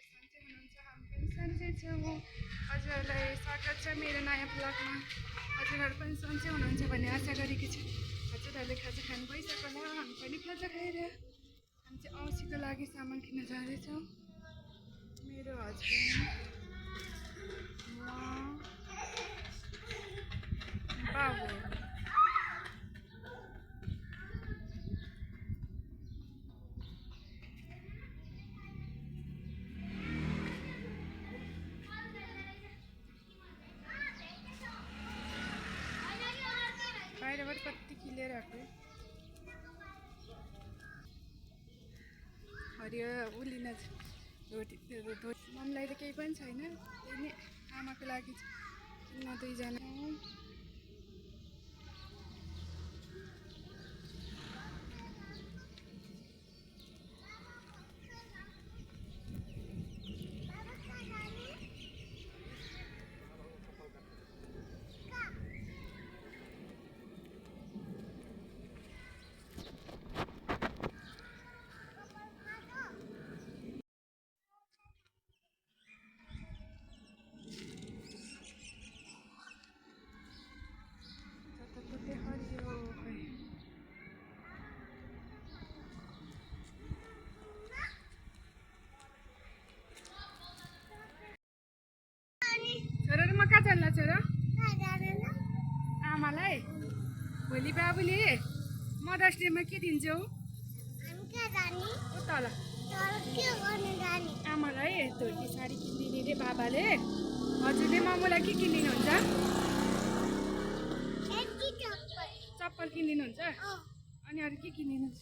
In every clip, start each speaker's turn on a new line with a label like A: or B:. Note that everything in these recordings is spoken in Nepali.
A: सन्चै हुनुहुन्छ, हामी पनि सन्चै छौँ। हजुरहरूलाई स्वागत छ मेरो नयाँ ब्लगमा। हजुरहरू पनि सन्चै हुनुहुन्छ भन्ने आशा गरेकी छु। हजुरहरूले खाजा खानु भइसक्यो होला, हामी पनि खाजा खाएर हामी चाहिँ औँसीको लागि सामान किन्न जाँदैछौँ। मेरो हस्बेन्ड, म, बाबु। बाहिरबाट कति किलेर आएको हरियो उलिन रोटी मम्मीलाई त केही पनि छैन, त्यही नै आमाको लागि म दुईजना। छोरा म कहाँ जान्ला छोरा? आमालाई भोलि बाबुले मदर्स डेमा के दिन्छ हौ? तल आमालाई धोती साडी किनिदिने रे बाबाले। हजुरले मामुलाई के किनिदिनुहुन्छ? चप्पल किनिदिनुहुन्छ? अनि अरू के किनिदिनुहुन्छ?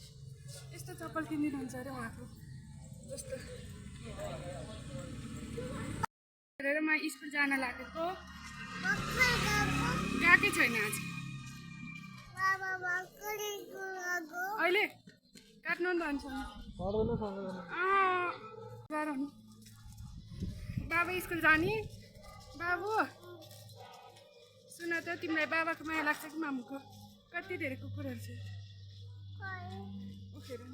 A: यस्तो चप्पल किनिदिनुहुन्छ अरे उहाँको जस्तो। हेरेर म स्कुल जान लागेको, गएकै छैन आज। अहिले काट्नु नि भन्छ बाबा स्कुल जाने। बाबु सुन त, तिमीलाई बाबाको माया लाग्छ कि मामुको? कति धेरै कुकुरहरू छ उखेर नि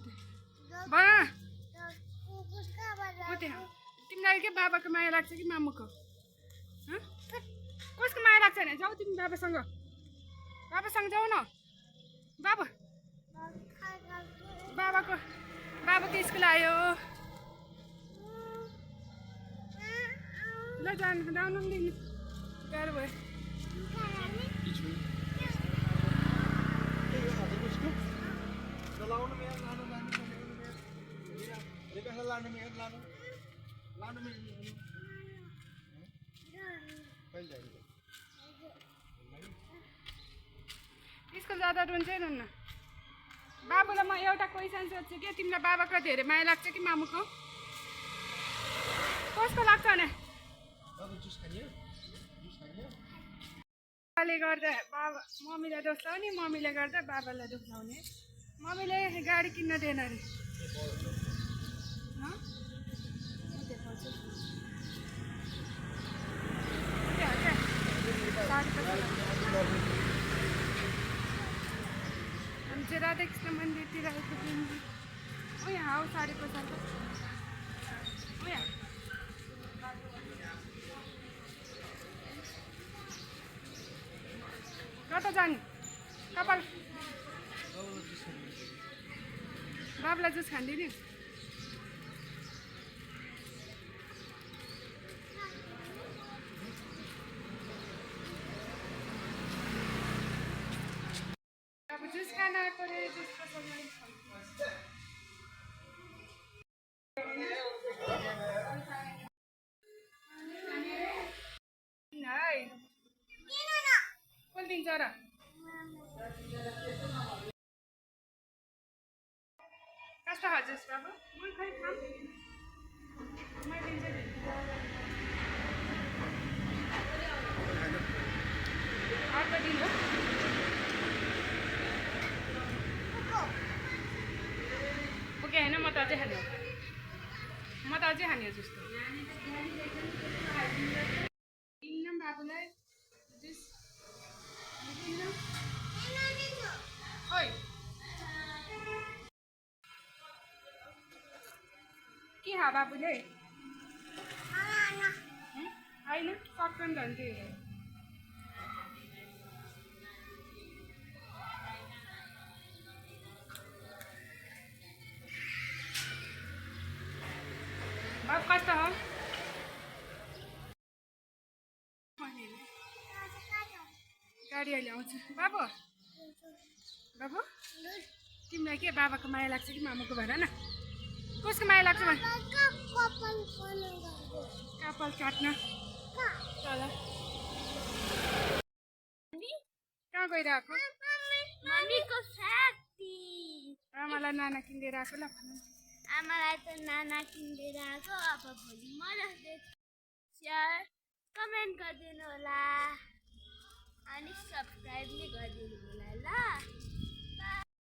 A: त्यहाँ। तिमीलाई के बाबाको माया लाग्छ कि मामुको? कसको माया लाग्छ भने जाऊ तिमी बाबासँग, बाबासँग जाऊ न। बाबा बाबाको स्कुल आयो ल, जानु पनि दिनु गाह्रो भयो। स्कुल जाँदा रुन्छै रुन्न। बाबुलाई म एउटा क्वेसन सोध्छु कि तिमीलाई बाबाको धेरै माया लाग्छ कि मामुको? कसको लाग्छ भने? बाबाले गर्दा बाबा मम्मीलाई दोष लाउने, मम्मीले गर्दा बाबालाई दोष लाउने। मम्मीले गाडी किन्न दिएन अरे। हामी चाहिँ राधाकृष्ण मन्दिरतिर आएको दिन्छु। ओ यहाँ हौ साडीको साथ ओ यहाँ कता जाने? कपाल बाबुलाई जुस खानिदिने। अब जुस खान आएको रे, जुस कसले दिन्छ र? कस्तो हजुर बाबु? म खै खाम मैले अर्को दिन हो। ओके होइन, म त अझै खाने हो, म त अझै खाने हो जस्तो। किन्न बाबुलाई जुस खोइ के खा बाबुले? होइन सक्दैन त अन्त अब कस्तो हो गाडी अहिले आउँछ बाबु बाबु तिमीलाई के बाबाको माया लाग्छ कि मामुको भन न कसको माया लाग्छ भन कपाल काट्न तल कहाँ गइरहेको
B: मम्मीको फ्याक्ट्री
A: आमालाई नाना किनिदिएर आएको ल भन
B: आमालाई त नाना किनिदिएर आएको अब भोलि म जस्तै सेयर कमेन्ट गरिदिनु होला अनि सब्सक्राइब पनि गरिदिनु होला ल